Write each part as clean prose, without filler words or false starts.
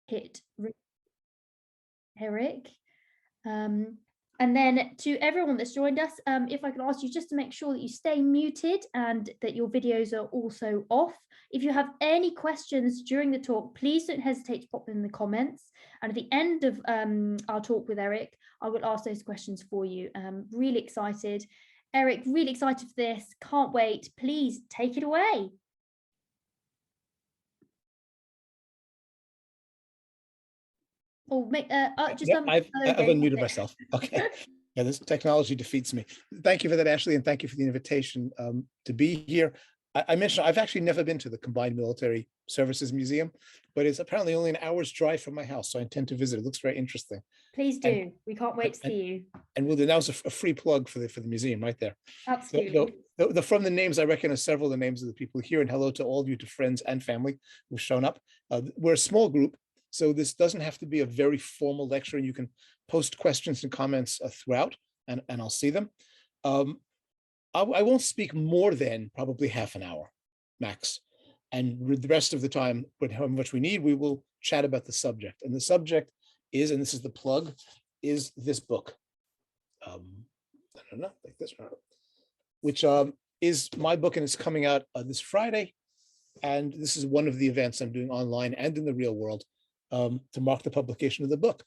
hit Eric. And then to everyone that's joined us, if I could ask you just to make sure that you stay muted and that your videos are also off. If you have any questions during the talk, please don't hesitate to pop them in the comments. And at the end of our talk with Eric, I will ask those questions for you. Really excited. Eric, really excited for this. Can't wait. Please take it away. Oh, I've unmuted myself. Okay. Yeah, this technology defeats me. Thank you for that, Ashley, and thank you for the invitation to be here. I mentioned I've actually never been to the Combined Military Services Museum, but it's apparently only an hour's drive from my house, so I intend to visit. It looks very interesting. Please do. We can't wait to see you. And we'll do that was a free plug for the museum right there. Absolutely. So from the names, I recognize several of the names of the people here, and hello to all of you, to friends and family who've shown up. We're a small group, so this doesn't have to be a very formal lecture, and you can post questions and comments throughout, and I'll see them. I won't speak more than probably half an hour max. And the rest of the time, with how much we need, we will chat about the subject. And the subject is, and this is the plug, is this book. I don't know, like this, which is my book, and it's coming out this Friday. And this is one of the events I'm doing online and in the real world to mark the publication of the book.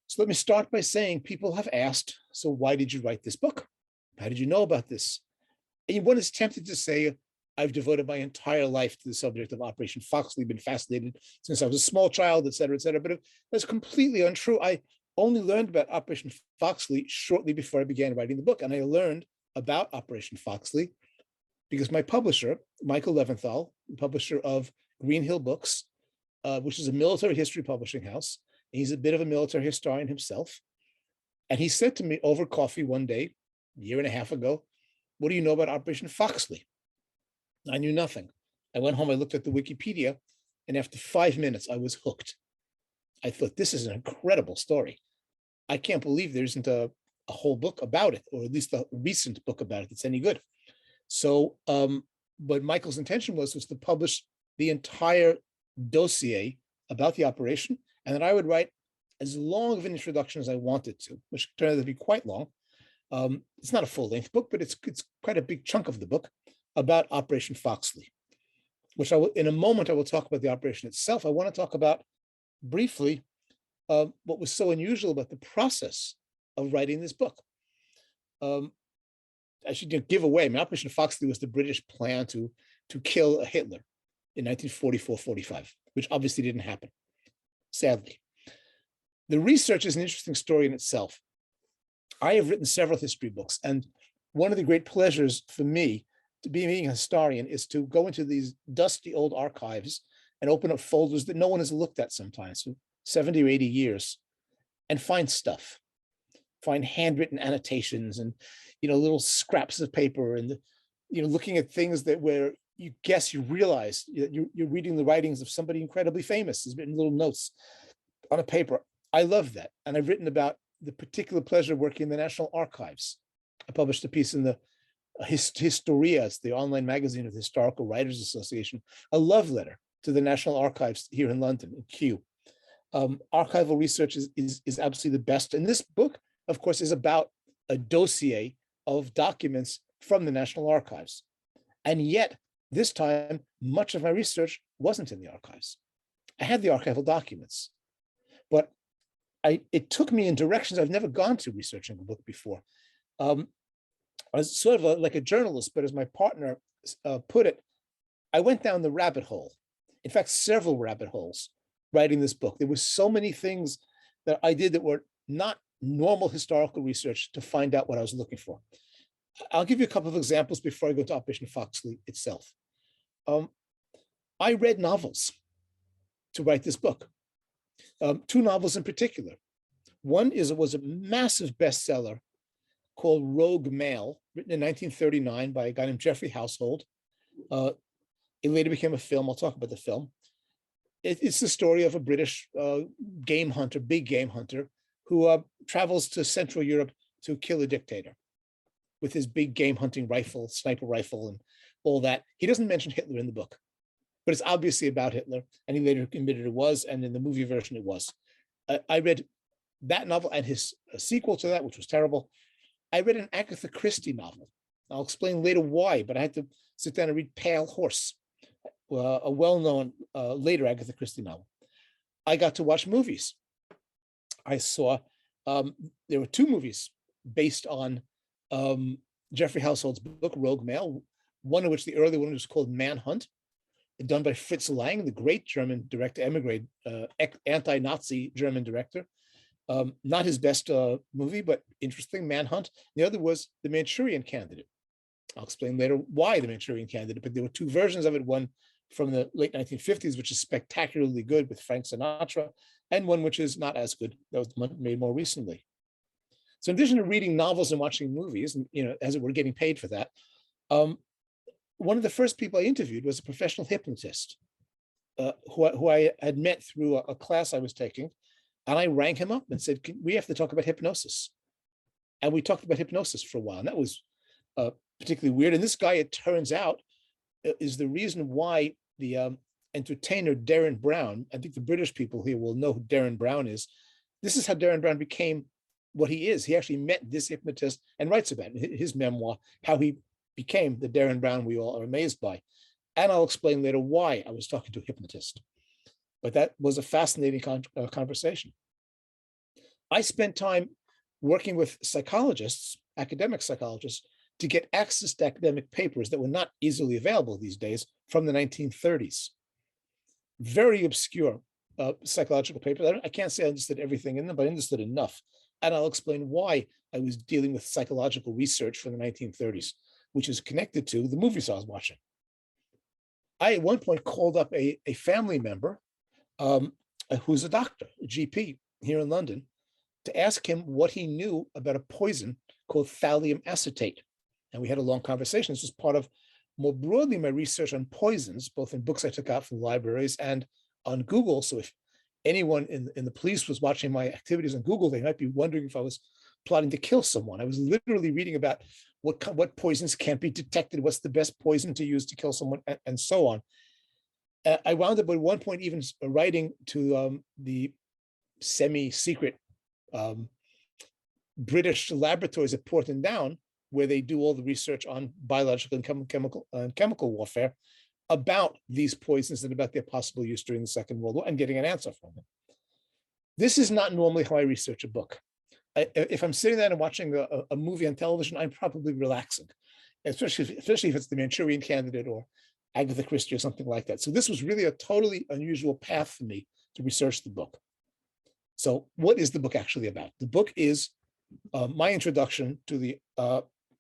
So let me start by saying people have asked, so why did you write this book? How did you know about this? And one is tempted to say, I've devoted my entire life to the subject of Operation Foxley, been fascinated since I was a small child, et cetera, but that's completely untrue. I only learned about Operation Foxley shortly before I began writing the book. And I learned about Operation Foxley because my publisher, Michael Leventhal, the publisher of Green Hill Books, which is a military history publishing house, and he's a bit of a military historian himself. And he said to me over coffee one day, a year and a half ago, what do you know about Operation Foxley? I knew nothing. I went home, I looked at the Wikipedia, and after 5 minutes, I was hooked. I thought, this is an incredible story. I can't believe there isn't a whole book about it, or at least a recent book about it that's any good. So, but Michael's intention was to publish the entire dossier about the operation, and that I would write as long of an introduction as I wanted to, which turned out to be quite long. It's not a full-length book, but it's quite a big chunk of the book about Operation Foxley, which I will, in a moment, I will talk about the operation itself. I want to talk about briefly what was so unusual about the process of writing this book. I should give away, I mean, Operation Foxley was the British plan to kill Hitler in 1944-45, which obviously didn't happen, sadly. The research is an interesting story in itself. I have written several history books, and one of the great pleasures for me to being a historian is to go into these dusty old archives and open up folders that no one has looked at sometimes for 70 or 80 years and find stuff, find handwritten annotations and, little scraps of paper and, looking at things that where you realize you're reading the writings of somebody incredibly famous, has written little notes on a paper. I love that. And I've written about the particular pleasure working in the National Archives. I published a piece in the Historia, it's the online magazine of the Historical Writers Association, a love letter to the National Archives here in London, in Kew. Archival research is absolutely the best. And this book, of course, is about a dossier of documents from the National Archives. And yet, this time, much of my research wasn't in the archives. I had the archival documents, but it took me in directions I've never gone to researching a book before. I was sort of like a journalist, but as my partner put it, I went down the rabbit hole. In fact, several rabbit holes writing this book. There were so many things that I did that were not normal historical research to find out what I was looking for. I'll give you a couple of examples before I go to Operation Foxley itself. I read novels to write this book. 2 novels in particular. One was a massive bestseller called Rogue Male, written in 1939 by a guy named Geoffrey Household. It later became a film. I'll talk about the film. It's the story of a British game hunter, big game hunter, who travels to Central Europe to kill a dictator with his big game hunting rifle, sniper rifle, and all that. He doesn't mention Hitler in the book. but it's obviously about Hitler, and he later admitted it was, and in the movie version it was. I read that novel and his sequel to that, which was terrible. I read an Agatha Christie novel. I'll explain later why, but I had to sit down and read Pale Horse, a well-known later Agatha Christie novel. I got to watch movies. I saw, there were two movies based on Jeffrey Household's book, Rogue Mail, one of which, the early one, was called Manhunt, done by Fritz Lang, the great German director, emigre, anti-Nazi German director. Not his best movie, but interesting, Manhunt. The other was The Manchurian Candidate. I'll explain later why The Manchurian Candidate, but there were two versions of it, one from the late 1950s, which is spectacularly good with Frank Sinatra, and one which is not as good, that was made more recently. So in addition to reading novels and watching movies, and as it were, getting paid for that, one of the first people I interviewed was a professional hypnotist who I had met through a class I was taking. And I rang him up and said, we have to talk about hypnosis. And we talked about hypnosis for a while. And that was particularly weird. And this guy, it turns out, is the reason why the entertainer Derren Brown, I think the British people here will know who Derren Brown is. This is how Derren Brown became what he is. He actually met this hypnotist and writes about it in his memoir, how he became the Derren Brown we all are amazed by. And I'll explain later why I was talking to a hypnotist. But that was a fascinating conversation. I spent time working with psychologists, academic psychologists, to get access to academic papers that were not easily available these days from the 1930s. Very obscure psychological papers. I can't say I understood everything in them, but I understood enough. And I'll explain why I was dealing with psychological research from the 1930s, which is connected to the movies I was watching. I, at one point, called up a family member who's a doctor, a GP here in London, to ask him what he knew about a poison called thallium acetate. And we had a long conversation. This was part of, more broadly, my research on poisons, both in books I took out from libraries and on Google. So if anyone in the police was watching my activities on Google, they might be wondering if I was plotting to kill someone. I was literally reading about what poisons can't be detected, what's the best poison to use to kill someone, and so on. I wound up at one point even writing to the semi-secret British laboratories at Porton Down, where they do all the research on biological and chemical warfare about these poisons and about their possible use during the Second World War, and getting an answer from them. This is not normally how I research a book. If I'm sitting there and watching a movie on television, I'm probably relaxing, especially if it's The Manchurian Candidate or Agatha Christie or something like that. So this was really a totally unusual path for me to research the book. So what is the book actually about? The book is my introduction to the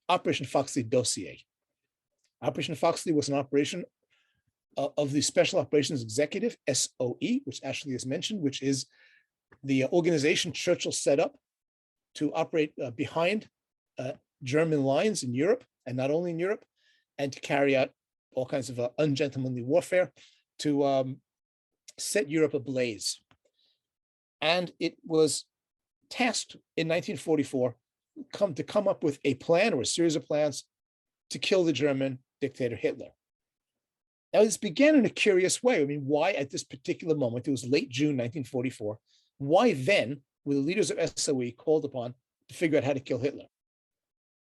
Operation Foxley dossier. Operation Foxley was an operation of the Special Operations Executive, SOE, which Ashley has mentioned, which is the organization Churchill set up to operate behind German lines in Europe, and not only in Europe, and to carry out all kinds of ungentlemanly warfare to set Europe ablaze. And it was tasked in 1944 to come up with a plan or a series of plans to kill the German dictator Hitler. Now, this began in a curious way. I mean, why at this particular moment, it was late June 1944, why then were the leaders of SOE called upon to figure out how to kill Hitler?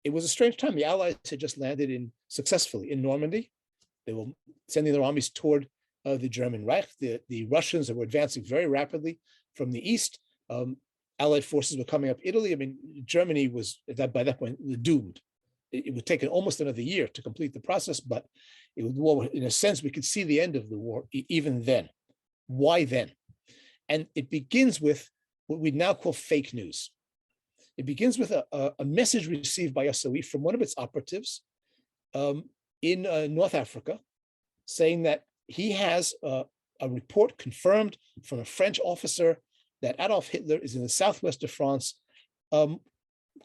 It was a strange time. The Allies had just landed successfully in Normandy. They were sending their armies toward the German Reich. The Russians were advancing very rapidly from the east. Allied forces were coming up Italy. I mean, Germany was, by that point, doomed. It would take almost another year to complete the process, but it was war. In a sense, we could see the end of the war even then. Why then? And it begins with what we now call fake news. It begins with a message received by SOE from one of its operatives in North Africa, saying that he has a report confirmed from a French officer that Adolf Hitler is in the southwest of France,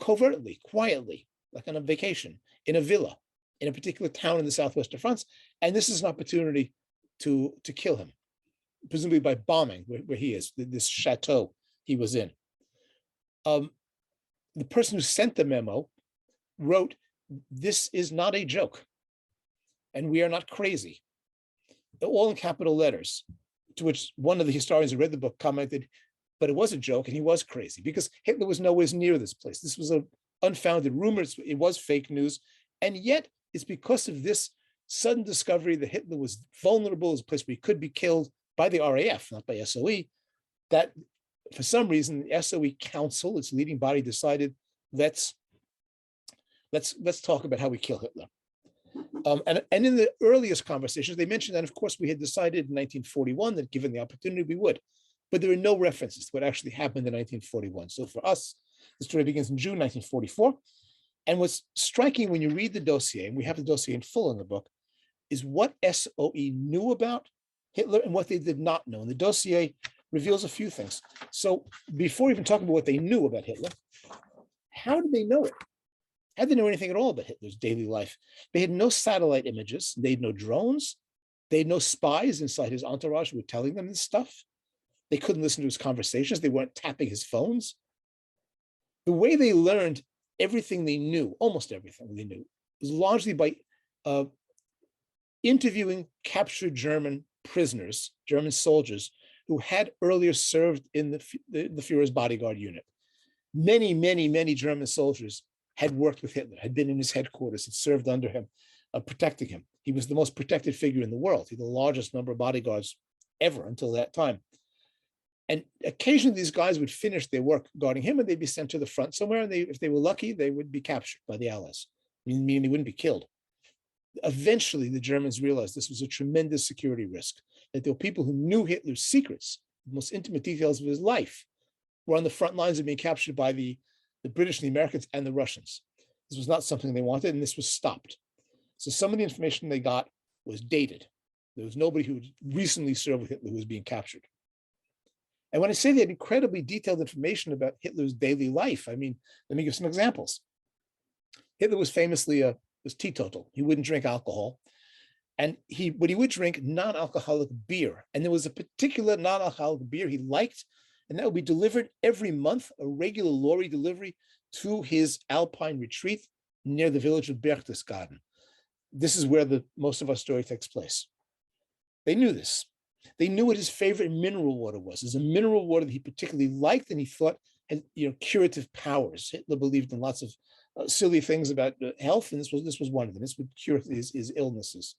covertly, quietly, like on a vacation, in a villa, in a particular town in the southwest of France. And this is an opportunity to kill him, presumably by bombing where he is, this chateau he was in. The person who sent the memo wrote, "This is not a joke, and we are not crazy. all in capital letters, to which one of the historians who read the book commented, but it was a joke and he was crazy because Hitler was nowhere near this place. This was an unfounded rumor. It was fake news. And yet it's because of this sudden discovery that Hitler was vulnerable as a place where he could be killed by the RAF, not by SOE, that for some reason the SOE Council, its leading body, decided let's talk about how we kill Hitler. And in the earliest conversations, they mentioned that, of course, we had decided in 1941 that given the opportunity, we would. But there are no references to what actually happened in 1941. So for us, the story begins in June 1944. And what's striking when you read the dossier, and we have the dossier in full in the book, is what SOE knew about Hitler and what they did not know. And the dossier reveals a few things. So before even talking about what they knew about Hitler, how did they know it? How did they know anything at all about Hitler's daily life? They had no satellite images. They had no drones. They had no spies inside his entourage who were telling them this stuff. They couldn't listen to his conversations. They weren't tapping his phones. The way they learned everything they knew, almost everything they knew, was largely by interviewing captured German prisoners, German soldiers, who had earlier served in the Führer's bodyguard unit. Many, many, many German soldiers had worked with Hitler, had been in his headquarters, had served under him, protecting him. He was the most protected figure in the world. He had the largest number of bodyguards ever until that time. And occasionally these guys would finish their work guarding him and they'd be sent to the front somewhere. And if they were lucky, they would be captured by the Allies, meaning they wouldn't be killed. Eventually, the Germans realized this was a tremendous security risk, that there were people who knew Hitler's secrets, the most intimate details of his life, were on the front lines of being captured by the British, the Americans, and the Russians. This was not something they wanted, and this was stopped. So some of the information they got was dated. There was nobody who recently served with Hitler who was being captured. And when I say they had incredibly detailed information about Hitler's daily life, I mean, let me give some examples. Hitler was famously was teetotal. He wouldn't drink alcohol. And he would drink non-alcoholic beer. And there was a particular non-alcoholic beer he liked, and that would be delivered every month, a regular lorry delivery to his alpine retreat near the village of Berchtesgaden. This is where most of our story takes place. They knew this. They knew what his favorite mineral water was. It's a mineral water that he particularly liked and he thought had curative powers. Hitler believed in lots of silly things about health, and this was one of them. This would cure his illnesses.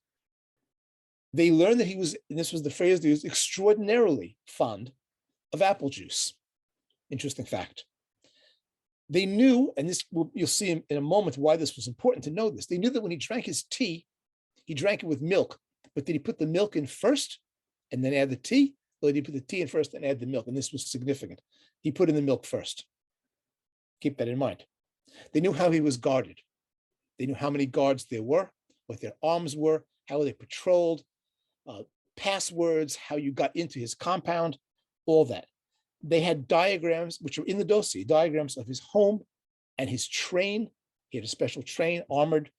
They learned that he was, and this was the phrase they used, extraordinarily fond of apple juice. Interesting fact. They knew, and this you'll see in a moment why this was important to know this. They knew that when he drank his tea, he drank it with milk, but did he put the milk in first and then add the tea, or did he put the tea in first and add the milk? And this was significant. He put in the milk first. Keep that in mind. They knew how he was guarded. They knew how many guards there were, what their arms were, how they patrolled, passwords, how you got into his compound, all that. They had diagrams, which were in the dossier, diagrams of his home and his train. He had a special train, armored.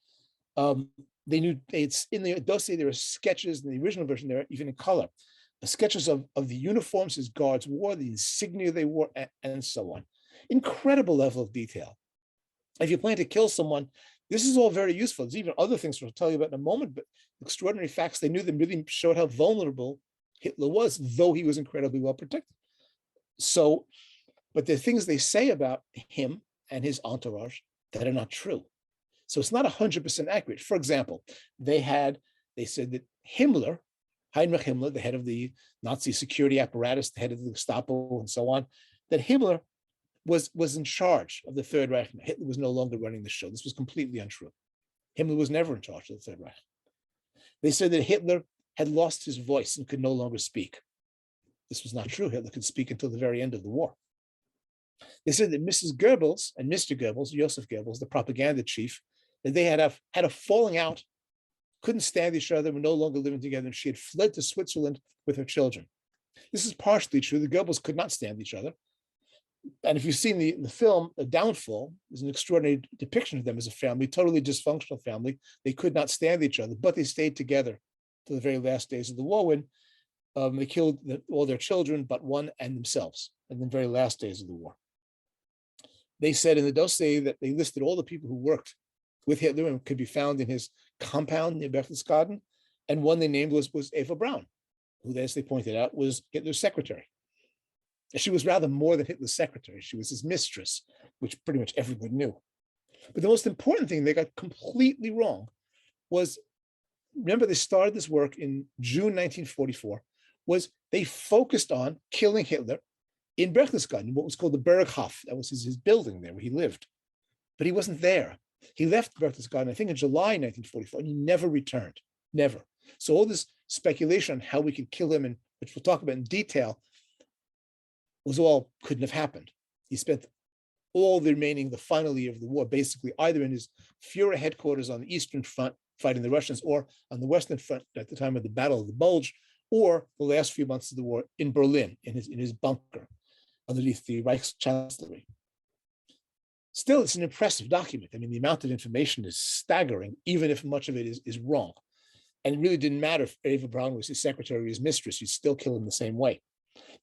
They knew it's in the dossier, there are sketches in the original version, there are even in color, sketches of the uniforms his guards wore, the insignia they wore, and so on. Incredible level of detail. If you plan to kill someone, this is all very useful. There's even other things we'll tell you about in a moment, but extraordinary facts they knew that really showed how vulnerable Hitler was, though he was incredibly well protected. So, but there are things they say about him and his entourage that are not true. So it's not 100% accurate. For example, they said that Himmler, Heinrich Himmler, the head of the Nazi security apparatus, the head of the Gestapo and so on, that Himmler was in charge of the Third Reich. Hitler was no longer running the show. This was completely untrue. Himmler was never in charge of the Third Reich. They said that Hitler had lost his voice and could no longer speak. This was not true. Hitler could speak until the very end of the war. They said that Mrs. Goebbels and Mr. Goebbels, Joseph Goebbels, the propaganda chief, that they had a falling out, couldn't stand each other, were no longer living together, and she had fled to Switzerland with her children. This is partially true. The Goebbels could not stand each other. And if you've seen the film, The Downfall, there's an extraordinary depiction of them as a family, totally dysfunctional family. They could not stand each other, but they stayed together to the very last days of the war when they killed all their children, but one and themselves, in the very last days of the war. They said in the dossier that they listed all the people who worked with Hitler and could be found in his compound near Berchtesgaden. And one they named was Eva Braun, who, as they pointed out, was Hitler's secretary. She was rather more than Hitler's secretary. She was his mistress, which pretty much everyone knew. But the most important thing they got completely wrong was, remember, they started this work in June 1944, was they focused on killing Hitler in Berchtesgaden, what was called the Berghof. That was his building there where he lived. But he wasn't there. He left Berchtesgaden, I think, in July 1944, and he never returned, never. So all this speculation on how we could kill him, and which we'll talk about in detail, couldn't have happened. He spent all the final year of the war, basically either in his Fuhrer headquarters on the Eastern Front fighting the Russians, or on the Western Front at the time of the Battle of the Bulge, or the last few months of the war in Berlin, in his bunker underneath the Reichschancellery. Still, it's an impressive document. I mean, the amount of information is staggering, even if much of it is wrong. And it really didn't matter if Eva Braun was his secretary or his mistress, you'd still kill him the same way.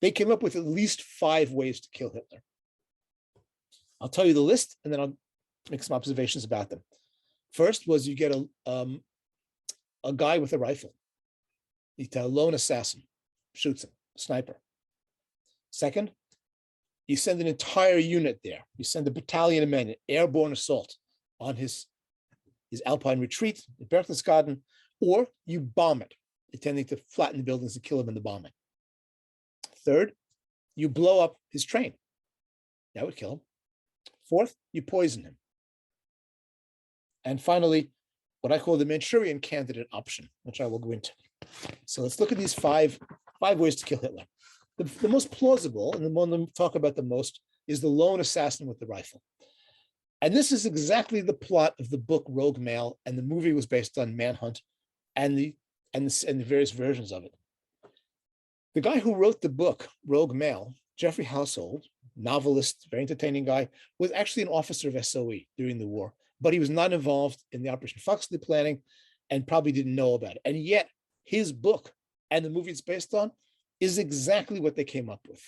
They came up with at least 5 ways to kill Hitler. I'll tell you the list, and then I'll make some observations about them. First was you get a guy with a rifle. You tell a lone assassin, shoots him, sniper. Second, you send an entire unit there. You send a battalion of men, an airborne assault on his Alpine retreat at Berchtesgaden, or you bomb it, intending to flatten the buildings and kill him in the bombing. Third, you blow up his train. That would kill him. Fourth, you poison him. And finally, what I call the Manchurian candidate option, which I will go into. So let's look at these five ways to kill Hitler. The most plausible, and the one we talk about the most, is the lone assassin with the rifle. And this is exactly the plot of the book Rogue Male, and the movie was based on Manhunt and the various versions of it. The guy who wrote the book Rogue Male, Jeffrey Household, novelist, very entertaining guy, was actually an officer of SOE during the war, but he was not involved in the Operation Foxley planning and probably didn't know about it. And yet his book and the movie it's based on is exactly what they came up with.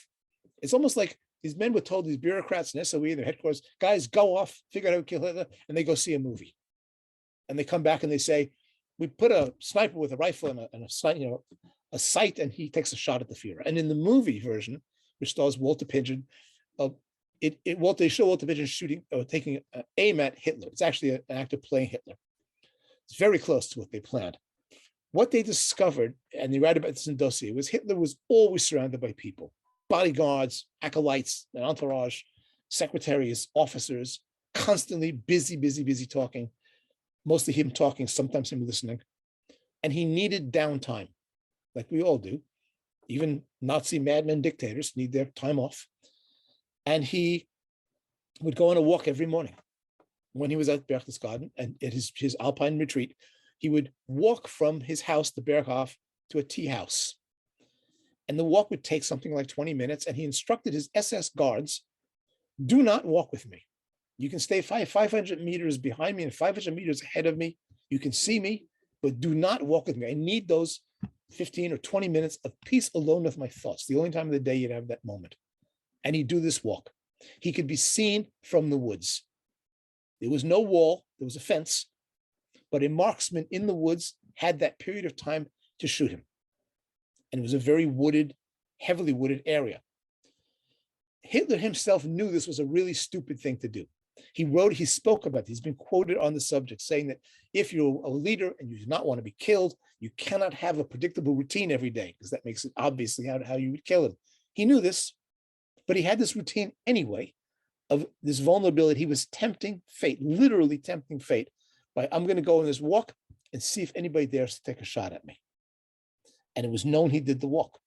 It's almost like these men were told, these bureaucrats in SOE, their headquarters, guys, go off, figure out how to kill Hitler, and they go see a movie. And they come back and they say, we put a sniper with a rifle and a sight, and he takes a shot at the Fuhrer. And in the movie version, which stars Walter Pidgeon, they show Walter Pidgeon shooting or taking aim at Hitler. It's actually an actor playing Hitler. It's very close to what they planned. What they discovered, and they write about this in dossier, was Hitler was always surrounded by people, bodyguards, acolytes, an entourage, secretaries, officers, constantly busy talking, mostly him talking, sometimes him listening. And he needed downtime, like we all do. Even Nazi madmen dictators need their time off. And he would go on a walk every morning. When he was at Berchtesgaden and at his Alpine retreat, he would walk from his house, the Berghof, to a tea house. And the walk would take something like 20 minutes. And he instructed his SS guards, do not walk with me. You can stay 500 meters behind me and 500 meters ahead of me. You can see me, but do not walk with me. I need those 15 or 20 minutes of peace alone with my thoughts. The only time of the day you'd have that moment. And he'd do this walk. He could be seen from the woods. There was no wall, there was a fence, but a marksman in the woods had that period of time to shoot him. And it was a very wooded, heavily wooded area. Hitler himself knew this was a really stupid thing to do. He spoke about it. He's been quoted on the subject saying that if you're a leader and you do not want to be killed, you cannot have a predictable routine every day, because that makes it obviously how you would kill him. He knew this, but he had this routine anyway of this vulnerability. He was tempting fate, literally tempting fate, by I'm going to go on this walk and see if anybody dares to take a shot at me. And it was known he did the walk.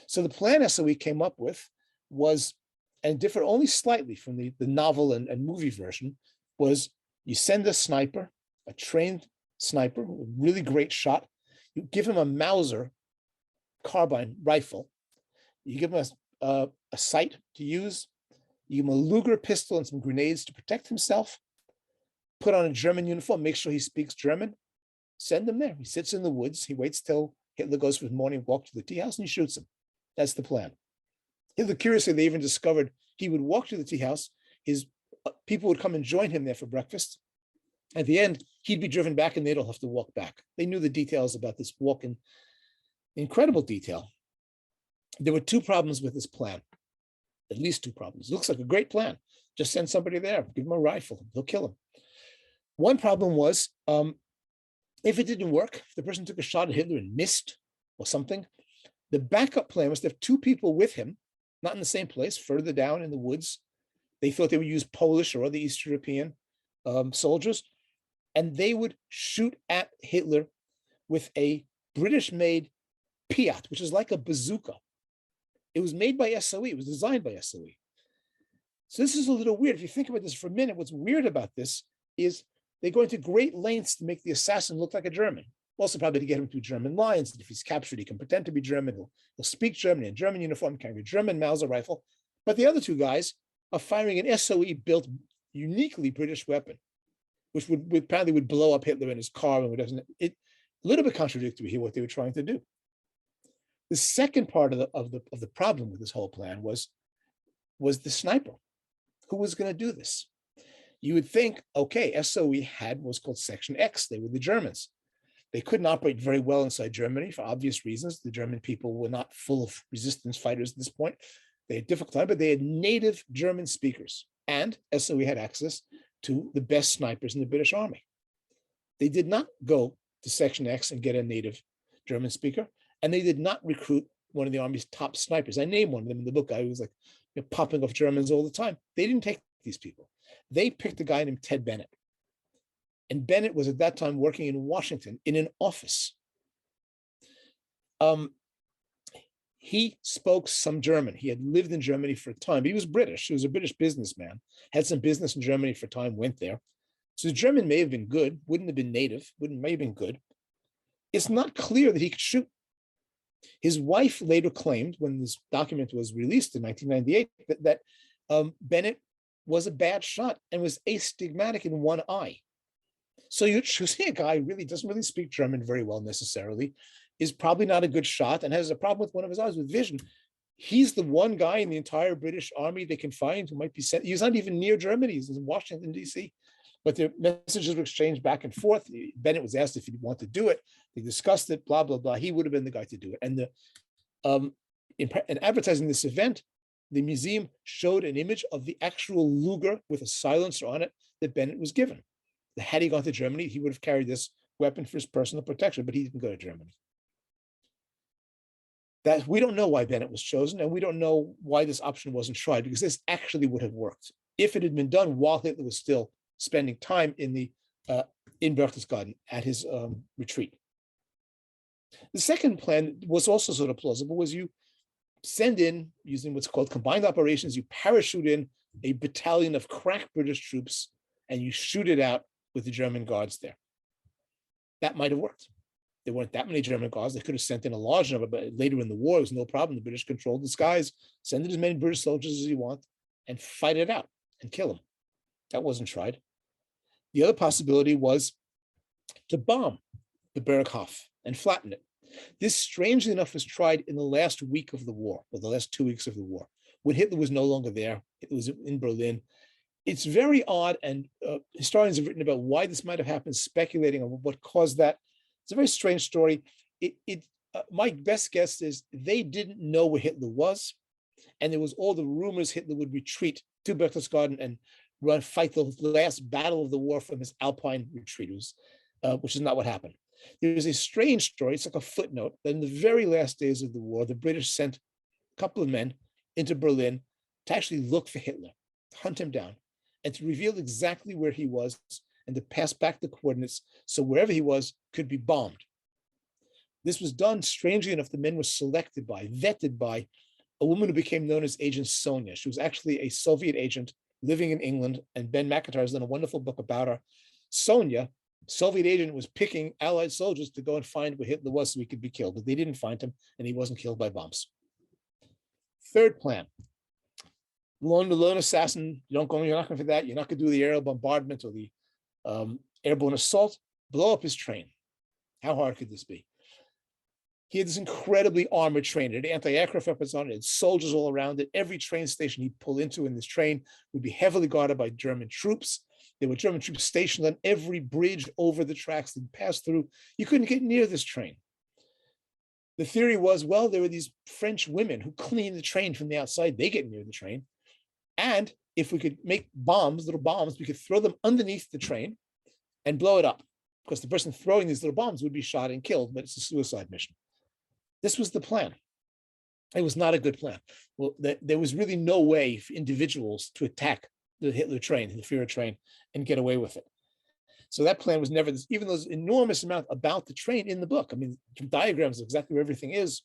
So the plan SOE came up with was, and differed only slightly from the novel and movie version, was you send a sniper, a trained sniper, a really great shot. You give him a Mauser carbine rifle. You give him a sight to use. You give him a Luger pistol and some grenades to protect himself. Put on a German uniform, make sure he speaks German. Send him there. He sits in the woods. He waits till Hitler goes for his morning walk to the tea house and he shoots him. That's the plan. Hitler, curiously, they even discovered he would walk to the tea house. His people would come and join him there for breakfast. At the end, He'd be driven back and they'd all have to walk back. They knew the details about this walk in incredible detail. There were two problems with this plan, at least two problems. It looks like a great plan. Just send somebody there, give him a rifle, they'll kill him. One problem was, if it didn't work, if the person took a shot at Hitler and missed or something, the backup plan was to have two people with him, not in the same place, further down in the woods. They thought they would use Polish or other East European soldiers, and they would shoot at Hitler with a British-made Piat, which is like a bazooka. It was made by SOE. It was designed by SOE. So this is a little weird. If you think about this for a minute, what's weird about this is they go into great lengths to make the assassin look like a German. Also probably to get him through German lines. And if he's captured, he can pretend to be German. He'll speak German in German uniform, carry a German Mauser rifle. But the other two guys are firing an SOE-built, uniquely British weapon, which would apparently would blow up Hitler in his car. And a little bit contradictory here what they were trying to do. The second part of the problem with this whole plan was the sniper. Who was going to do this? You would think, okay, SOE had what's called Section X. They were the Germans. They couldn't operate very well inside Germany for obvious reasons. The German people were not full of resistance fighters at this point. They had difficult time, but they had native German speakers, and SOE had access to the best snipers in the British Army. They did not go to Section X and get a native German speaker, and they did not recruit one of the Army's top snipers. I named one of them in the book. I was like popping off Germans all the time. They didn't take these people. They picked a guy named Ted Bennett. And Bennett was at that time working in Washington in an office. He spoke some German. He had lived in Germany for a time, but he was British. He was a British businessman, had some business in Germany for a time, went there. So the German may have been good, wouldn't have been native, may have been good. It's not clear that he could shoot. His wife later claimed, when this document was released in 1998, that Bennett was a bad shot and was astigmatic in one eye. So you're choosing a guy who really doesn't really speak German very well necessarily, is probably not a good shot, and has a problem with one of his eyes with vision. He's the one guy in the entire British Army they can find who might be sent. He's not even near Germany. He's in Washington, D.C. But the messages were exchanged back and forth. Bennett was asked if he'd want to do it. They discussed it, blah, blah, blah. He would have been the guy to do it. And in advertising this event, the museum showed an image of the actual Luger with a silencer on it that Bennett was given. Had he gone to Germany, he would have carried this weapon for his personal protection, but he didn't go to Germany. That we don't know why Bennett was chosen, and we don't know why this option wasn't tried, because this actually would have worked if it had been done while Hitler was still spending time in Berchtesgaden at his retreat. The second plan was also sort of plausible, was you send in, using what's called combined operations, you parachute in a battalion of crack British troops and you shoot it out with the German guards there. That might have worked. There weren't that many German guards. They could have sent in a large number, but later in the war, it was no problem. The British controlled the skies, send in as many British soldiers as you want, and fight it out and kill them. That wasn't tried. The other possibility was to bomb the Berghof and flatten it. This, strangely enough, was tried in the last week of the war, or the last 2 weeks of the war, when Hitler was no longer there. It was in Berlin. It's very odd, and historians have written about why this might have happened, speculating on what caused that. It's a very strange story. My best guess is they didn't know where Hitler was, and there was all the rumors Hitler would retreat to Berchtesgaden and fight the last battle of the war from his Alpine retreat, which is not what happened. There's a strange story. It's like a footnote that in the very last days of the war, the British sent a couple of men into Berlin to actually look for Hitler, to hunt him down, and to reveal exactly where he was and to pass back the coordinates so wherever he was could be bombed. This was done, strangely enough, the men were vetted by a woman who became known as Agent Sonia. She was actually a Soviet agent living in England, and Ben McIntyre has done a wonderful book about her. Sonia, Soviet agent, was picking Allied soldiers to go and find where Hitler was so he could be killed, but they didn't find him, and he wasn't killed by bombs. Third plan. Lone assassin, you're not going for that. You're not going to do the aerial bombardment or the airborne assault. Blow up his train. How hard could this be? He had this incredibly armored train. It had anti-aircraft weapons on it. It had soldiers all around it. Every train station he'd pull into in this train would be heavily guarded by German troops. There were German troops stationed on every bridge over the tracks that passed through. You couldn't get near this train. The theory was, well, there were these French women who clean the train from the outside. They get near the train. And if we could make bombs, little bombs, we could throw them underneath the train and blow it up. Because the person throwing these little bombs would be shot and killed, but it's a suicide mission. This was the plan. It was not a good plan. Well, there was really no way for individuals to attack the Hitler train, the Führer train, and get away with it. So that plan was never, even those enormous amount about the train in the book. I mean, diagrams of exactly where everything is,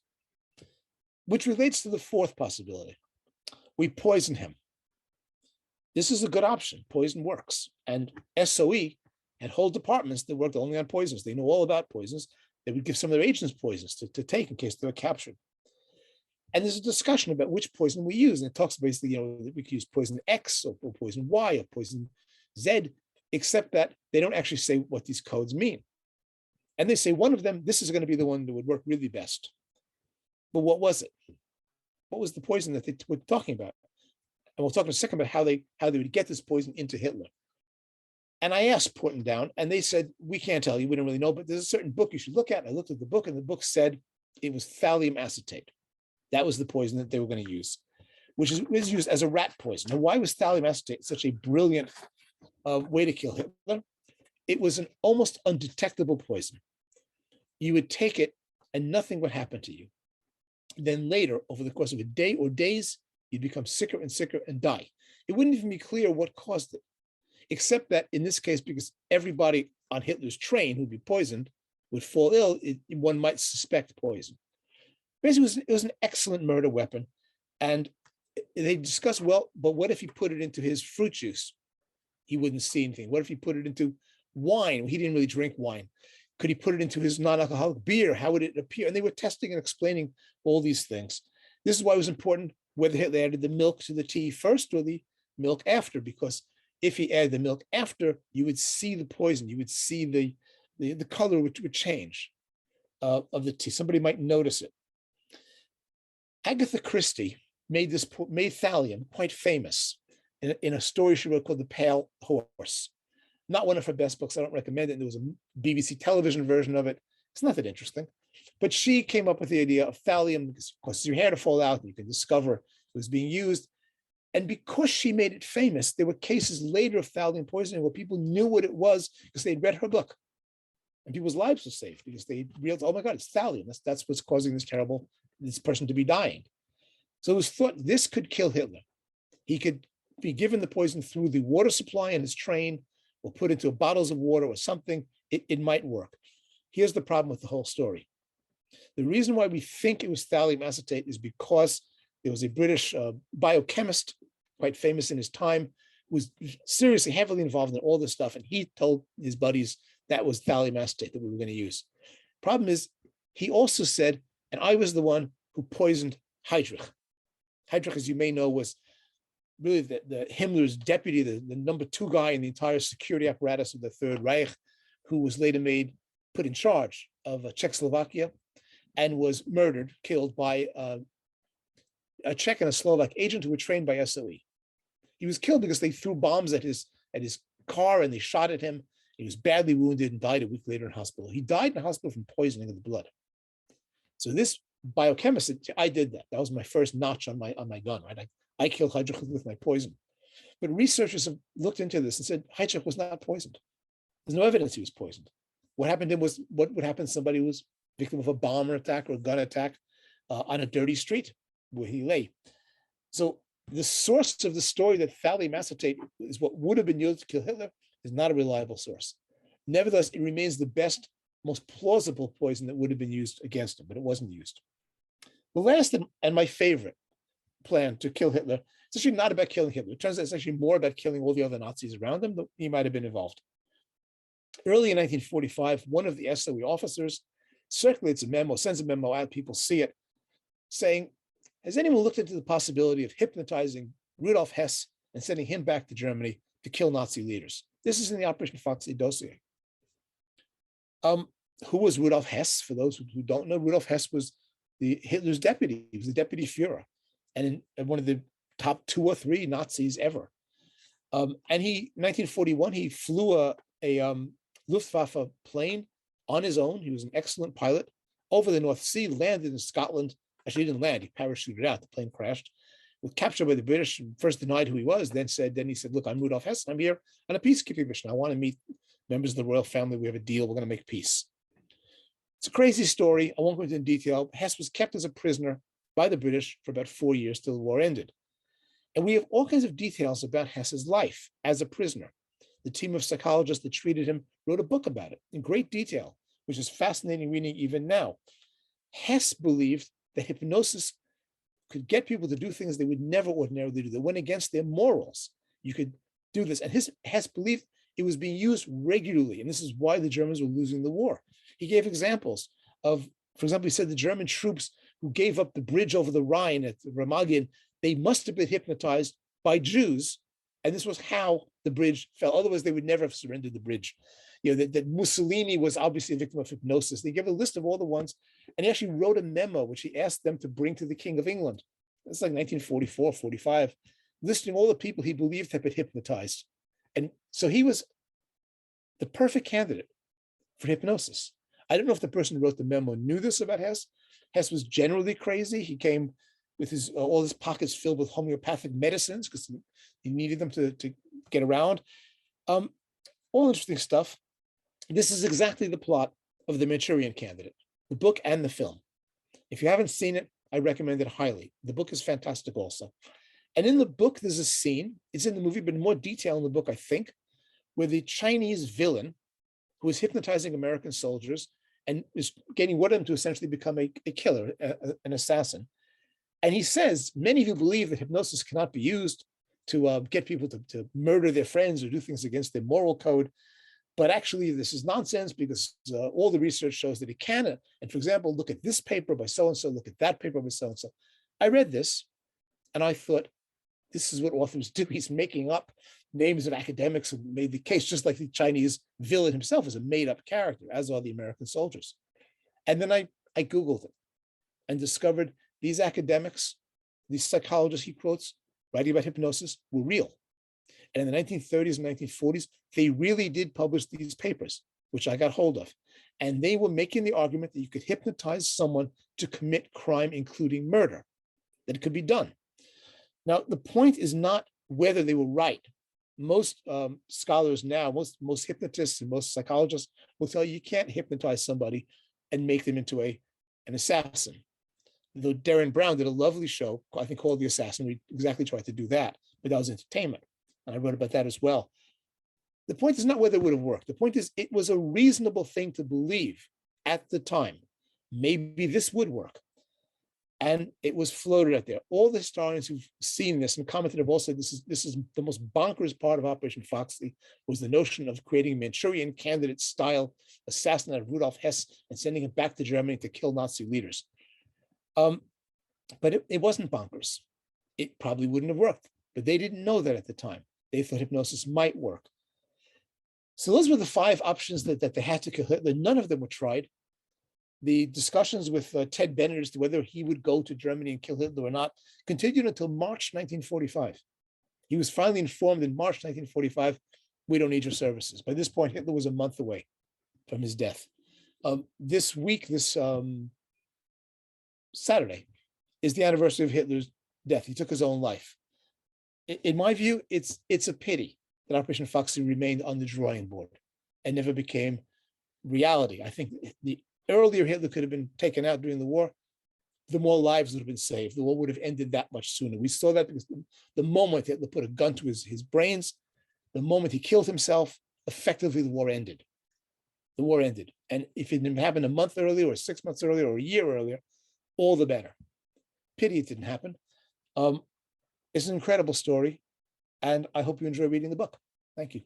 which relates to the fourth possibility. We poison him. This is a good option. Poison works. And SOE had whole departments that worked only on poisons. They know all about poisons. They would give some of their agents poisons to take in case they were captured. And there's a discussion about which poison we use. And it talks basically, that we could use poison X or poison Y or poison Z, except that they don't actually say what these codes mean. And they say one of them, this is going to be the one that would work really best. But what was it? What was the poison that they were talking about? And we'll talk in a second about how they would get this poison into Hitler. And I asked, putting down, and they said, we can't tell you, we don't really know, but there's a certain book you should look at. And I looked at the book, and the book said it was thallium acetate. That was the poison that they were going to use, which was used as a rat poison. Now, why was thallium acetate such a brilliant way to kill Hitler? It was an almost undetectable poison. You would take it and nothing would happen to you. Then later, over the course of a day or days, you'd become sicker and sicker and die. It wouldn't even be clear what caused it, except that in this case, because everybody on Hitler's train who'd be poisoned would fall ill, one might suspect poison. Basically, it was an excellent murder weapon. And they discussed, well, but what if he put it into his fruit juice? He wouldn't see anything. What if he put it into wine? He didn't really drink wine. Could he put it into his non-alcoholic beer? How would it appear? And they were testing and explaining all these things. This is why it was important whether Hitler added the milk to the tea first or the milk after, because if he added the milk after, you would see the poison. You would see the color which would change of the tea. Somebody might notice it. Agatha Christie made thallium quite famous in a story she wrote called The Pale Horse. Not one of her best books. I don't recommend it. There was a BBC television version of it. It's not that interesting. But she came up with the idea of thallium because it causes your hair to fall out and you can discover it was being used. And because she made it famous, there were cases later of thallium poisoning where people knew what it was because they'd read her book. And people's lives were saved because they realized, oh my God, it's thallium. That's what's causing this person to be dying. So it was thought this could kill Hitler. He could be given the poison through the water supply in his train or put into bottles of water or something. It might work. Here's the problem with the whole story. The reason why we think it was thallium acetate is because there was a British biochemist, quite famous in his time, who was seriously heavily involved in all this stuff. And he told his buddies that was thallium acetate that we were going to use. Problem is, he also said, and I was the one who poisoned Heydrich. Heydrich, as you may know, was really the Himmler's deputy, the number 2 guy in the entire security apparatus of the Third Reich, who was later put in charge of Czechoslovakia and was murdered, killed by a Czech and a Slovak agent who were trained by SOE. He was killed because they threw bombs at his car and they shot at him. He was badly wounded and died a week later in hospital. He died in hospital from poisoning of the blood. So this biochemist said, I did that. That was my first notch on my gun, right? I killed Heydrich with my poison. But researchers have looked into this and said Heydrich was not poisoned. There's no evidence he was poisoned. What happened to him was what would happen to somebody who was victim of a bomber attack or a gun attack on a dirty street where he lay. So the source of the story that thallium acetate is what would have been used to kill Hitler is not a reliable source. Nevertheless, it remains the best, most plausible poison that would have been used against him, but it wasn't used. The last and my favorite plan to kill Hitler, it's actually not about killing Hitler. It turns out it's actually more about killing all the other Nazis around him that he might have been involved. Early in 1945, one of the SOE officers circulates a memo, sends a memo out, people see it, saying, has anyone looked into the possibility of hypnotizing Rudolf Hess and sending him back to Germany to kill Nazi leaders? This is in the Operation Foxley dossier. Who was Rudolf Hess? For those who don't know, Rudolf Hess was Hitler's deputy. He was the deputy Führer and one of the top 2 or 3 Nazis ever. And he, 1941, he flew a Luftwaffe plane on his own. He was an excellent pilot over the North Sea, landed in Scotland. Actually, he didn't land, he parachuted out, the plane crashed. Was captured by the British, first denied who he was, then he said, look, I'm Rudolf Hess, I'm here on a peacekeeping mission. I want to meet members of the royal family. We have a deal, we're going to make peace. It's a crazy story. I won't go into detail. Hess was kept as a prisoner by the British for about 4 years till the war ended. And we have all kinds of details about Hess's life as a prisoner. The team of psychologists that treated him wrote a book about it in great detail, which is fascinating reading even now. Hess believed that hypnosis could get people to do things they would never ordinarily do. That went against their morals. You could do this. And Hess believed it was being used regularly. And this is why the Germans were losing the war. He gave examples of, for example, he said the German troops who gave up the bridge over the Rhine at Remagen, they must have been hypnotized by Jews. And this was how the bridge fell. Otherwise, they would never have surrendered the bridge. You know, that Mussolini was obviously a victim of hypnosis. They gave a list of all the ones, and he actually wrote a memo, which he asked them to bring to the King of England. It's like 1944, 45, listing all the people he believed had been hypnotized. And so he was the perfect candidate for hypnosis. I don't know if the person who wrote the memo knew this about Hess. Hess was generally crazy. He came with his all his pockets filled with homeopathic medicines because he needed them to get around. All interesting stuff. This is exactly the plot of The Manchurian Candidate, the book and the film. If you haven't seen it, I recommend it highly. The book is fantastic also. And in the book, there's a scene, it's in the movie, but in more detail in the book, I think, where the Chinese villain who is hypnotizing American soldiers and is getting one of them to essentially become a killer, an assassin. And he says, many of you believe that hypnosis cannot be used to get people to murder their friends or do things against their moral code. But actually, this is nonsense because all the research shows that it can. And for example, look at this paper by so-and-so, look at that paper by so-and-so. I read this and I thought, this is what authors do. He's making up names of academics who made the case, just like the Chinese villain himself is a made-up character, as are the American soldiers. And then I Googled it and discovered these academics, these psychologists he quotes, writing about hypnosis, were real. And in the 1930s and 1940s, they really did publish these papers, which I got hold of. And they were making the argument that you could hypnotize someone to commit crime, including murder, that it could be done. Now, the point is not whether they were right. Most scholars now, most hypnotists and most psychologists will tell you can't hypnotize somebody and make them into an assassin. Though Darren Brown did a lovely show, I think called The Assassin. We exactly tried to do that, but that was entertainment. And I wrote about that as well. The point is not whether it would have worked. The point is it was a reasonable thing to believe at the time. Maybe this would work. And it was floated out there. All the historians who've seen this and commented have all said this is the most bonkers part of Operation Foxley, was the notion of creating a Manchurian Candidate style assassin out of Rudolf Hess and sending him back to Germany to kill Nazi leaders. But it wasn't bonkers. It probably wouldn't have worked, but they didn't know that at the time. They thought hypnosis might work. So those were the 5 options that they had to kill Hitler. None of them were tried. The discussions with Ted Bennett as to whether he would go to Germany and kill Hitler or not continued until March 1945. He was finally informed in March 1945, we don't need your services. By this point, Hitler was a month away from his death. This week, this Saturday, is the anniversary of Hitler's death. He took his own life. In my view, it's a pity that Operation Foxley remained on the drawing board and never became reality. I think the earlier Hitler could have been taken out during the war, the more lives would have been saved. The war would have ended that much sooner. We saw that because the moment Hitler put a gun to his brains, the moment he killed himself, effectively the war ended. The war ended. And if it didn't happen a month earlier or 6 months earlier or a year earlier, all the better. Pity it didn't happen. It's an incredible story, and I hope you enjoy reading the book. Thank you.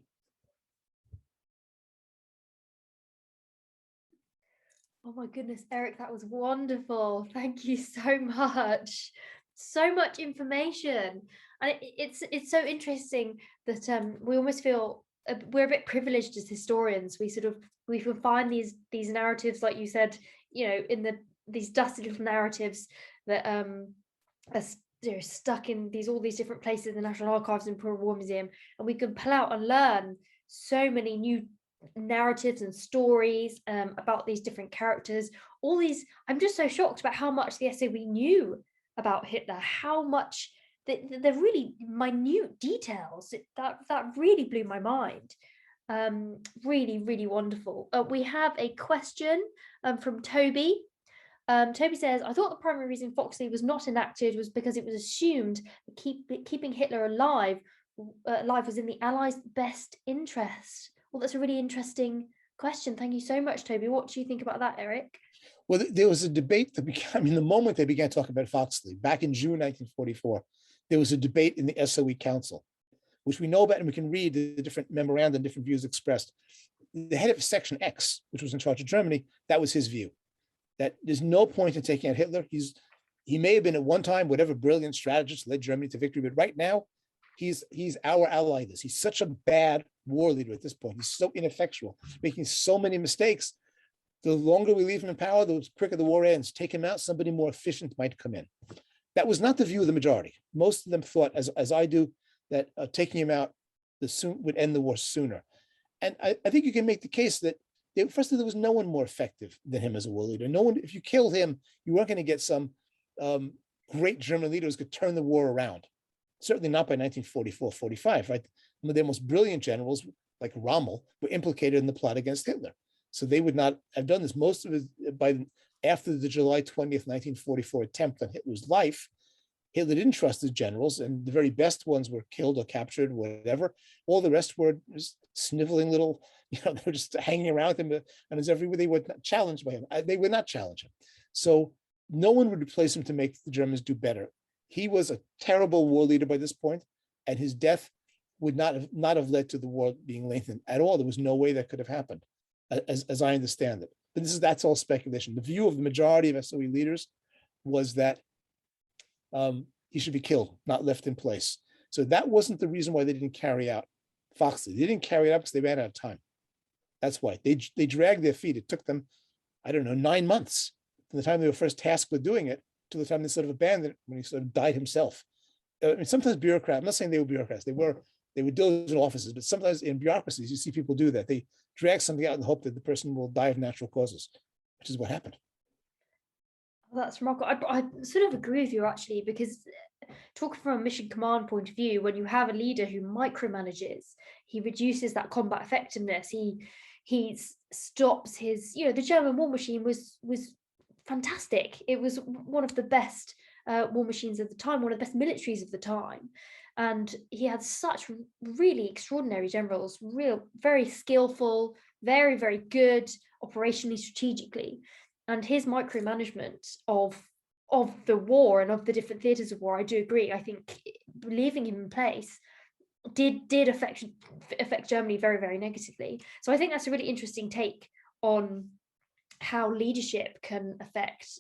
Oh my goodness, Eric, that was wonderful. Thank you so much. So much information. And it's so interesting that we almost feel we're a bit privileged as historians. We can find these narratives, like you said, in these dusty little narratives that are stuck in all these different places, the National Archives and Imperial War Museum, and we can pull out and learn so many new narratives and stories about these different characters. All these, I'm just so shocked about how much the SOE knew about Hitler, how much the really minute details that really blew my mind. Really wonderful. We have a question from Toby. Toby says, I thought the primary reason Foxley was not enacted was because it was assumed that keeping Hitler alive was in the Allies' best interest. Well, that's a really interesting question. Thank you so much, Toby. What do you think about that, Eric? Well, there was a debate that began, I mean, the moment they began talking about Foxley, back in June 1944, there was a debate in the SOE Council, which we know about, and we can read the different memoranda and different views expressed. The head of Section X, which was in charge of Germany, that was his view, that there's no point in taking out Hitler. He may have been at one time whatever brilliant strategist led Germany to victory, but right now he's our ally. He's such a bad war leader at this point. He's so ineffectual, making so many mistakes. The longer we leave him in power, the quicker the war ends. Take him out, somebody more efficient might come in. That was not the view of the majority. Most of them thought, as I do, that taking him out would end the war sooner. And I think you can make the case that first of all, there was no one more effective than him as a war leader. No one, if you killed him, you weren't going to get some great German leader who could turn the war around. Certainly not by 1944-45, right? Some of their most brilliant generals, like Rommel, were implicated in the plot against Hitler. So they would not have done this. Most of it, after the July 20th, 1944 attempt on Hitler's life, Hitler didn't trust his generals, and the very best ones were killed or captured, whatever. All the rest were just sniveling little, they were just hanging around him, and as everywhere they were not challenged by him. They would not challenge him. So no one would replace him to make the Germans do better. He was a terrible war leader by this point, and his death would not have led to the war being lengthened at all. There was no way that could have happened, as I understand it. But that's all speculation. The view of the majority of SOE leaders was that he should be killed, not left in place. So that wasn't the reason why they didn't carry out Foxley. They didn't carry it out because they ran out of time. That's why they dragged their feet. It took them, 9 months from the time they were first tasked with doing it to the time they sort of abandoned it when he sort of died himself. I mean, sometimes bureaucrats, I'm not saying they were bureaucrats, they were diligent officers, but sometimes in bureaucracies, you see people do that. They drag something out in the hope that the person will die of natural causes, which is what happened. That's remarkable. I sort of agree with you, actually, because talking from a mission command point of view, when you have a leader who micromanages, he reduces that combat effectiveness. He stops his, the German war machine was fantastic. It was one of the best war machines of the time, one of the best militaries of the time. And he had such really extraordinary generals, very skillful, very, very good operationally, strategically. And his micromanagement of the war and of the different theatres of war, I do agree. I think leaving him in place did affect Germany very, very negatively. So I think that's a really interesting take on how leadership can affect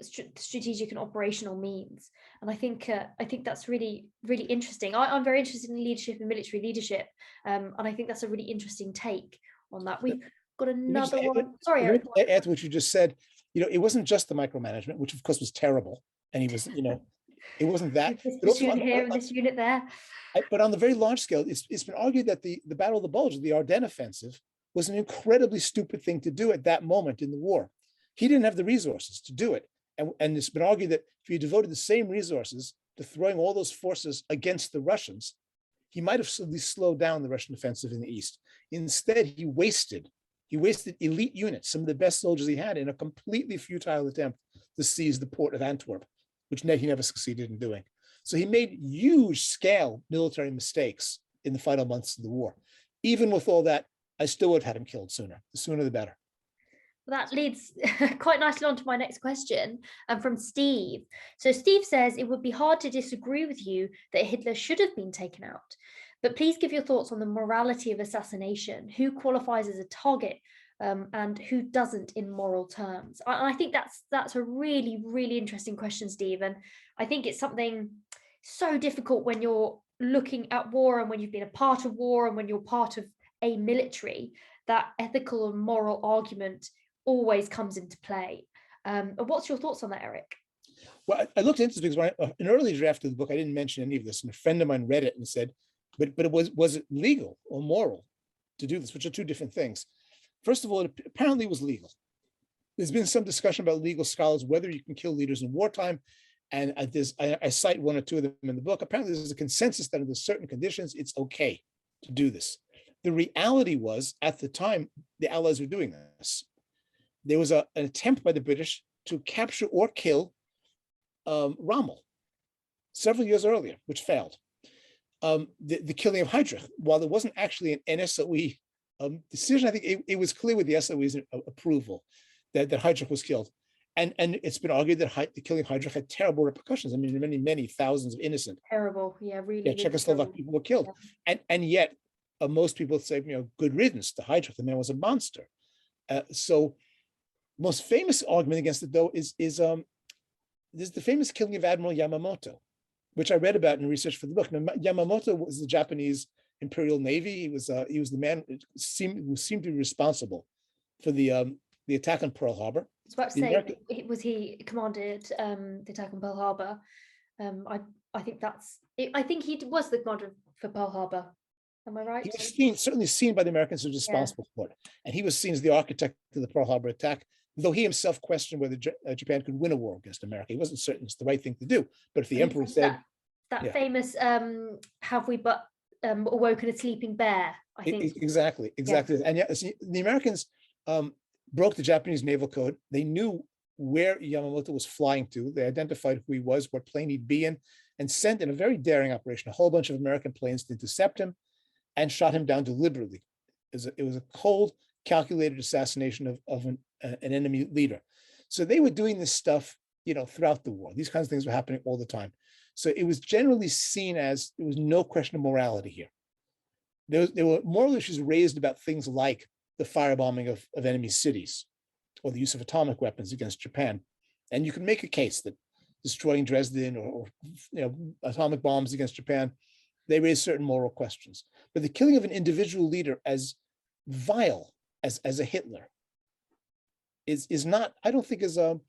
strategic and operational means. And I think that's really, really interesting. I'm very interested in leadership and military leadership, and I think that's a really interesting take on that. We've got another one. Sorry, Eric. Add to what you just said. It wasn't just the micromanagement, which of course was terrible, and he was, it wasn't that. This unit here and this unit there. But on the very large scale, it's been argued that the Battle of the Bulge, the Ardennes offensive, was an incredibly stupid thing to do at that moment in the war. He didn't have the resources to do it. And it's been argued that if he devoted the same resources to throwing all those forces against the Russians, he might have at least slowed down the Russian offensive in the East. Instead, he wasted elite units, some of the best soldiers he had, in a completely futile attempt to seize the port of Antwerp, which he never succeeded in doing. So he made huge scale military mistakes in the final months of the war. Even with all that, I still would have had him killed sooner. The sooner the better. Well, that leads quite nicely on to my next question from Steve. So Steve says, it would be hard to disagree with you that Hitler should have been taken out, but please give your thoughts on the morality of assassination. Who qualifies as a target and who doesn't in moral terms? I think that's a really, really interesting question, Steve. And I think it's something so difficult when you're looking at war and when you've been a part of war and when you're part of a military, that ethical and moral argument always comes into play. What's your thoughts on that, Eric? Well, I looked into this because when an early draft of the book, I didn't mention any of this, and a friend of mine read it and said, "But it was it legal or moral to do this?" Which are two different things. First of all, it apparently was legal. There's been some discussion about legal scholars whether you can kill leaders in wartime, and I cite one or two of them in the book. Apparently, there's a consensus that under certain conditions, it's okay to do this. The reality was, at the time, the Allies were doing this. There was an attempt by the British to capture or kill Rommel several years earlier, which failed. The killing of Heydrich, while there wasn't actually an NSOE decision, I think it was clear with the SOE's approval that Heydrich was killed. And it's been argued that the killing of Heydrich had terrible repercussions. I mean, many thousands of innocent. Terrible, yeah, really. Czechoslovak people were killed. Yeah. And yet, most people say, good riddance to Heydrich. The man was a monster. So, most famous argument against it, though, is the famous killing of Admiral Yamamoto, which I read about in research for the book. Now, Yamamoto was the Japanese Imperial Navy. He was the man who seemed to be responsible for the attack on Pearl Harbor. I was about to say, was he commanded the attack on Pearl Harbor? I think that's it. I think he was the commander for Pearl Harbor. Am I right? He was certainly seen by the Americans as responsible for it, and he was seen as the architect of the Pearl Harbor attack. Though he himself questioned whether Japan could win a war against America, he wasn't certain it's the right thing to do. But if the emperor said that famous "Have we but awoken a sleeping bear?" I think exactly. Yeah. And the Americans broke the Japanese naval code. They knew where Yamamoto was flying to. They identified who he was, what plane he'd be in, and sent in a very daring operation a whole bunch of American planes to intercept him and shot him down deliberately. It was a cold, calculated assassination of an enemy leader. So they were doing this stuff, throughout the war. These kinds of things were happening all the time. So it was generally seen as there was no question of morality here. There were moral issues raised about things like the firebombing of enemy cities or the use of atomic weapons against Japan. And you can make a case that destroying Dresden or atomic bombs against Japan, they raise certain moral questions. But the killing of an individual leader as vile as a Hitler is not, I don't think is an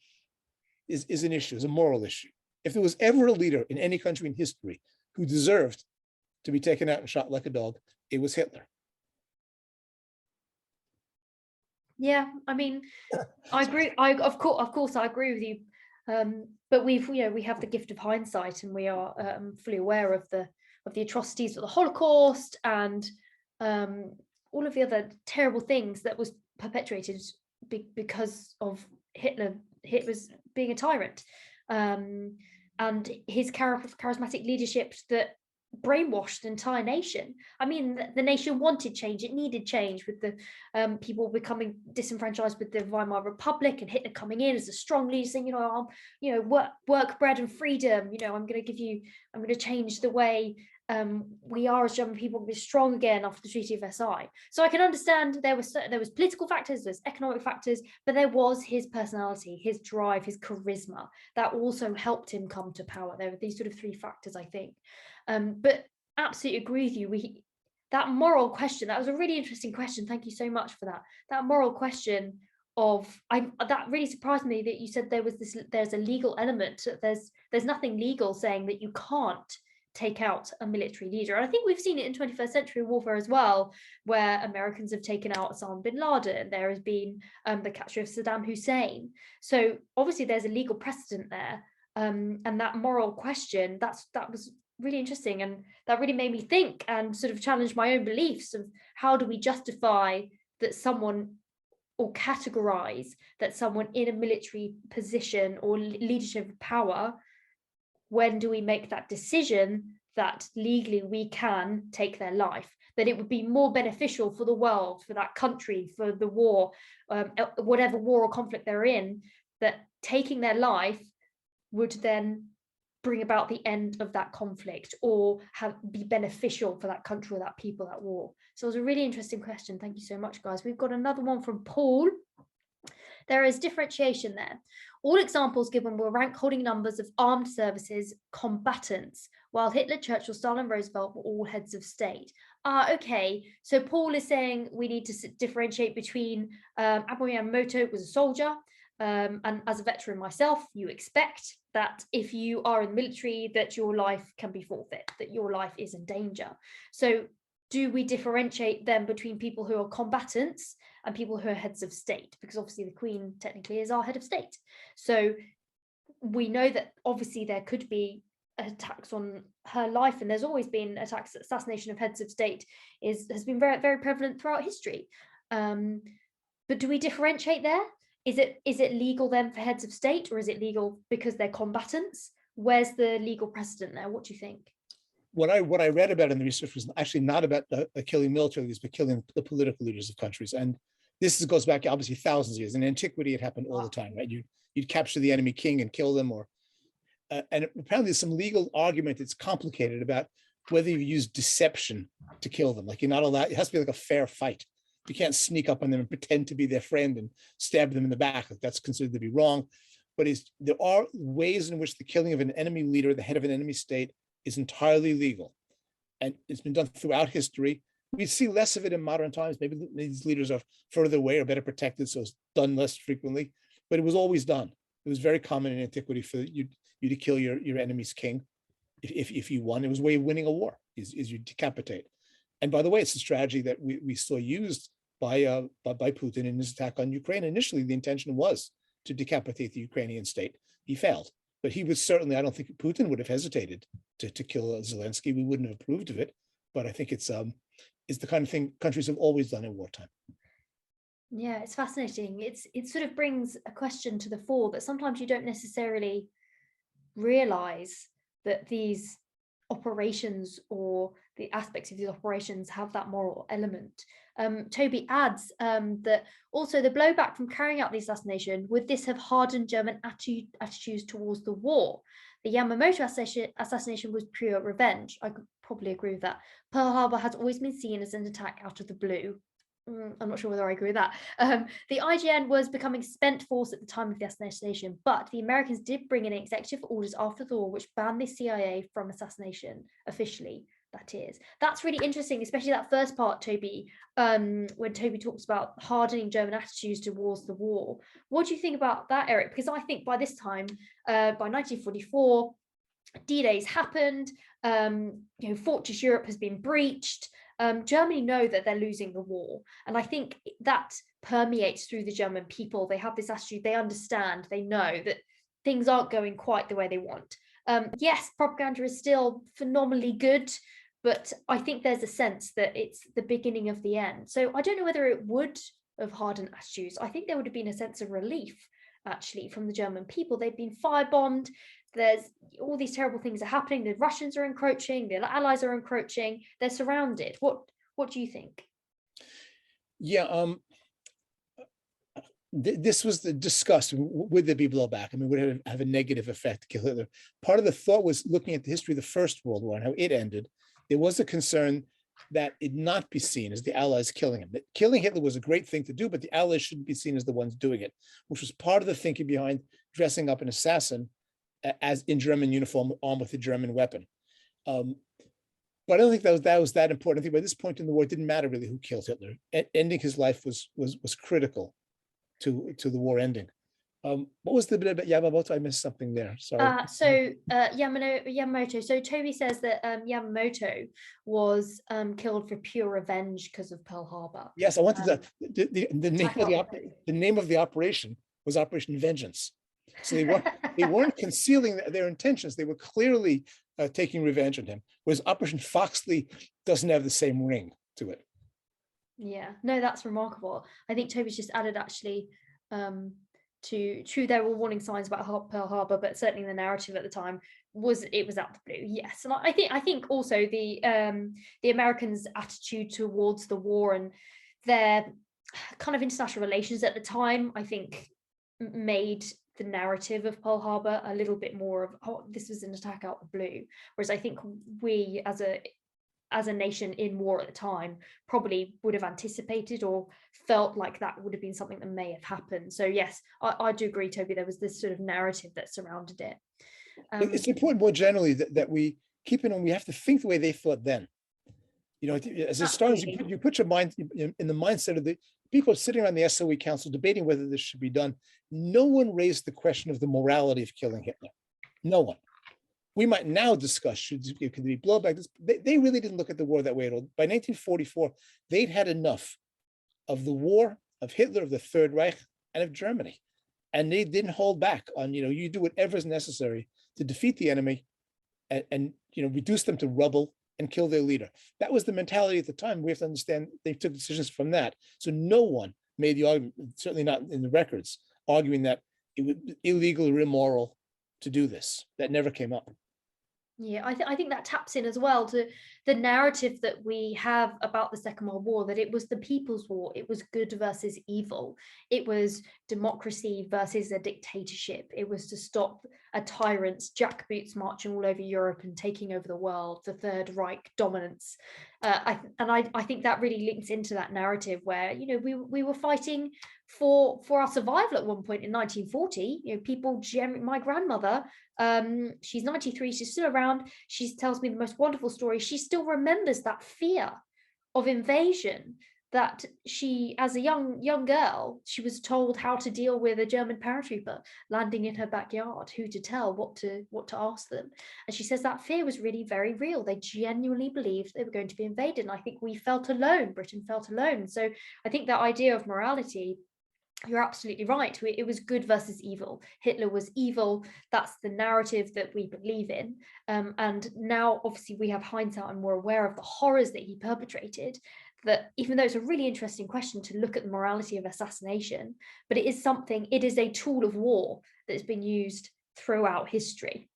issue, is a moral issue. If there was ever a leader in any country in history who deserved to be taken out and shot like a dog, it was Hitler. Yeah, I mean, I agree. Of course, I agree with you. But we have the gift of hindsight, and we are fully aware of the atrocities of the Holocaust and all of the other terrible things that was perpetuated because of Hitler's being a tyrant, and his charismatic leadership that brainwashed the entire nation. I mean, the nation wanted change. It needed change with the people becoming disenfranchised with the Weimar Republic, and Hitler coming in as a strong leader saying, work, bread and freedom. I'm going to change the way we are as German people, be strong again after the Treaty of Versailles. So I can understand there was political factors, there's economic factors, but there was his personality, his drive, his charisma that also helped him come to power. There were these sort of three factors, I think. But absolutely agree with you. That moral question, that was a really interesting question. Thank you so much for that. That moral question that really surprised me that you said there's a legal element. There's nothing legal saying that you can't take out a military leader. And I think we've seen it in 21st century warfare as well, where Americans have taken out Osama bin Laden. There has been the capture of Saddam Hussein. So obviously there's a legal precedent there. And that moral question, that was really interesting. And that really made me think and sort of challenge my own beliefs of how do we justify that someone, or categorize that someone in a military position or leadership power. When do we make that decision that legally we can take their life, that it would be more beneficial for the world, for that country, for the war, whatever war or conflict they're in, that taking their life would then bring about the end of that conflict or be beneficial for that country or that people, that war? So it was a really interesting question. Thank you so much, guys. We've got another one from Paul. There is differentiation there. All examples given were rank-holding numbers of armed services combatants, while Hitler, Churchill, Stalin, Roosevelt were all heads of state. Okay, so Paul is saying we need to differentiate between Admiral Yamamoto was a soldier, And as a veteran myself, you expect that if you are in the military, that your life can be forfeit, that your life is in danger. So do we differentiate then between people who are combatants and people who are heads of state? Because obviously the Queen technically is our head of state. So we know that obviously there could be attacks on her life, and there's always been attacks. Assassination of heads of state has been very, very prevalent throughout history. But do we differentiate there? Is it legal then for heads of state, or is it legal because they're combatants? Where's the legal precedent there? What do you think? What I read about in the research was actually not about killing military leaders, but killing the political leaders of countries. And this goes back obviously thousands of years. In antiquity, it happened all the time, right? You'd capture the enemy king and kill them, or and apparently there's some legal argument that's complicated about whether you use deception to kill them. Like, you're not allowed, it has to be like a fair fight. You can't sneak up on them and pretend to be their friend and stab them in the back. Like, that's considered to be wrong. But there are ways in which the killing of an enemy leader, the head of an enemy state, is entirely legal. And it's been done throughout history. We see less of it in modern times. Maybe these leaders are further away or better protected, so it's done less frequently, but it was always done. It was very common in antiquity for you to kill your enemy's king. If you won, it was a way of winning a war, is you decapitate. And by the way, it's a strategy that we saw used by Putin in his attack on Ukraine. Initially, the intention was to decapitate the Ukrainian state. He failed. But he was certainly, I don't think Putin would have hesitated to kill Zelensky. We wouldn't have approved of it. But I think it's the kind of thing countries have always done in wartime. Yeah, it's fascinating. It sort of brings a question to the fore that sometimes you don't necessarily realize that these operations or the aspects of these operations have that moral element. Toby adds that also the blowback from carrying out the assassination, would this have hardened German attitudes towards the war? The Yamamoto assassination was pure revenge. I could probably agree with that. Pearl Harbor has always been seen as an attack out of the blue. I'm not sure whether I agree with that. The IGN was becoming spent force at the time of the assassination, but the Americans did bring in executive orders after the war which banned the CIA from assassination officially. That is. That's really interesting, especially that first part, Toby, when Toby talks about hardening German attitudes towards the war. What do you think about that, Eric? Because I think by this time, by 1944, D-Day's happened, Fortress Europe has been breached. Germany know that they're losing the war, and I think that permeates through the German people. They have this attitude, they understand, they know that things aren't going quite the way they want. Yes, propaganda is still phenomenally good, but I think there's a sense that it's the beginning of the end. So I don't know whether it would have hardened attitudes. I think there would have been a sense of relief, actually, from the German people. They've been firebombed. There's all these terrible things are happening. The Russians are encroaching. The Allies are encroaching. They're surrounded. What do you think? Yeah, this was discussed. Would there be blowback? I mean, would it have a negative effect to kill Hitler? Part of the thought was looking at the history of the First World War and how it ended. There was a concern that it not be seen as the Allies killing him. That killing Hitler was a great thing to do, but the Allies shouldn't be seen as the ones doing it, which was part of the thinking behind dressing up an assassin as in German uniform, armed with a German weapon. But I don't think that was that important. I think by this point in the war, it didn't matter really who killed Hitler. Ending his life was critical to the war ending. What was the bit about Yamamoto? I missed something there. Sorry. Yamamoto. So Toby says that Yamamoto was killed for pure revenge because of Pearl Harbor. Yes, I wanted to. The name of the operation was Operation Vengeance. So they weren't concealing their intentions. They were clearly taking revenge on him. Whereas Operation Foxley doesn't have the same ring to it. Yeah, no, that's remarkable. I think Toby's just added actually to there were warning signs about Pearl Harbor, but certainly the narrative at the time was out the blue. Yes, and I think also the Americans' attitude towards the war and their kind of international relations at the time, I think, made the narrative of Pearl Harbor a little bit more of, oh, this was an attack out of the blue. Whereas I think we as a nation in war at the time probably would have anticipated or felt like that would have been something that may have happened. So yes, I do agree, Toby, there was this sort of narrative that surrounded it. It's important more generally that we keep in mind, we have to think the way they thought then. You know, as historians, you put your mind in the mindset of the people sitting around the SOE Council debating whether this should be done. No one raised the question of the morality of killing Hitler. No one. We might now discuss, could there be blowback? They really didn't look at the war that way at all. By 1944, they'd had enough of the war, of Hitler, of the Third Reich, and of Germany. And they didn't hold back on, you do whatever is necessary to defeat the enemy and reduce them to rubble and kill their leader. That was the mentality at the time. We have to understand they took decisions from that. So no one made the argument, certainly not in the records, arguing that it was illegal or immoral to do this. That never came up. Yeah, I think that taps in as well to the narrative that we have about the Second World War, that it was the people's war. It was good versus evil. It was democracy versus a dictatorship. It was to stop a tyrant's jackboots marching all over Europe and taking over the world, the Third Reich dominance. I think that really links into that narrative where, we were fighting for our survival at one point in 1940. People my grandmother, she's 93, she's still around. She tells me the most wonderful story. She still remembers that fear of invasion, that she, as a young girl, she was told how to deal with a German paratrooper landing in her backyard, who to tell, what to ask them. And she says that fear was really very real. They genuinely believed they were going to be invaded. And I think we felt alone, Britain felt alone. So I think that idea of morality, you're absolutely right. It was good versus evil. Hitler was evil. That's the narrative that we believe in. And now, obviously, we have hindsight and we're aware of the horrors that he perpetrated. That even though it's a really interesting question to look at the morality of assassination, but it is a tool of war that has been used throughout history.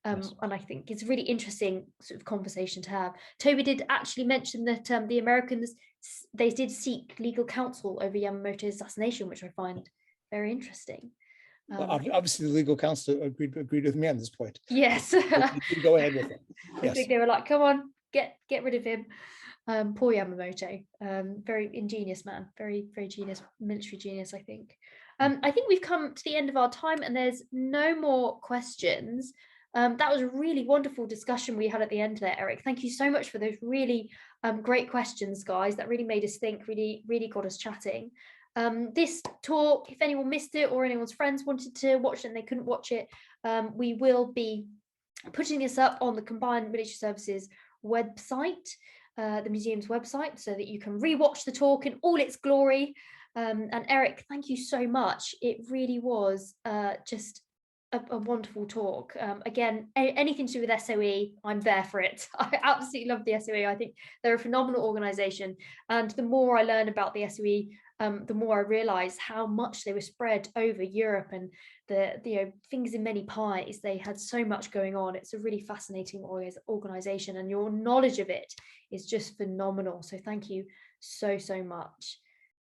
Yes. And I think it's a really interesting sort of conversation to have. Toby did actually mention that the Americans, they did seek legal counsel over Yamamoto's assassination, which I find very interesting. Obviously, the legal counsel agreed with me on this point. Yes. Go ahead with it. Yes. I think they were like, come on, get rid of him. Poor Yamamoto, very ingenious man, very, very genius, military genius, I think. I think we've come to the end of our time and there's no more questions. That was a really wonderful discussion we had at the end there, Eric. Thank you so much for those really great questions, guys. That really made us think, really, really got us chatting. This talk, if anyone missed it or anyone's friends wanted to watch it and they couldn't watch it, we will be putting this up on the Combined Military Services website, the museum's website, so that you can rewatch the talk in all its glory. And Eric, thank you so much. It really was just a wonderful talk. Again, anything to do with SOE, I'm there for it. I absolutely love the SOE. I think they're a phenomenal organization. And the more I learn about the SOE, the more I realize how much they were spread over Europe and the fingers in many pies. They had so much going on. It's a really fascinating organization, and your knowledge of it is just phenomenal. So thank you so much.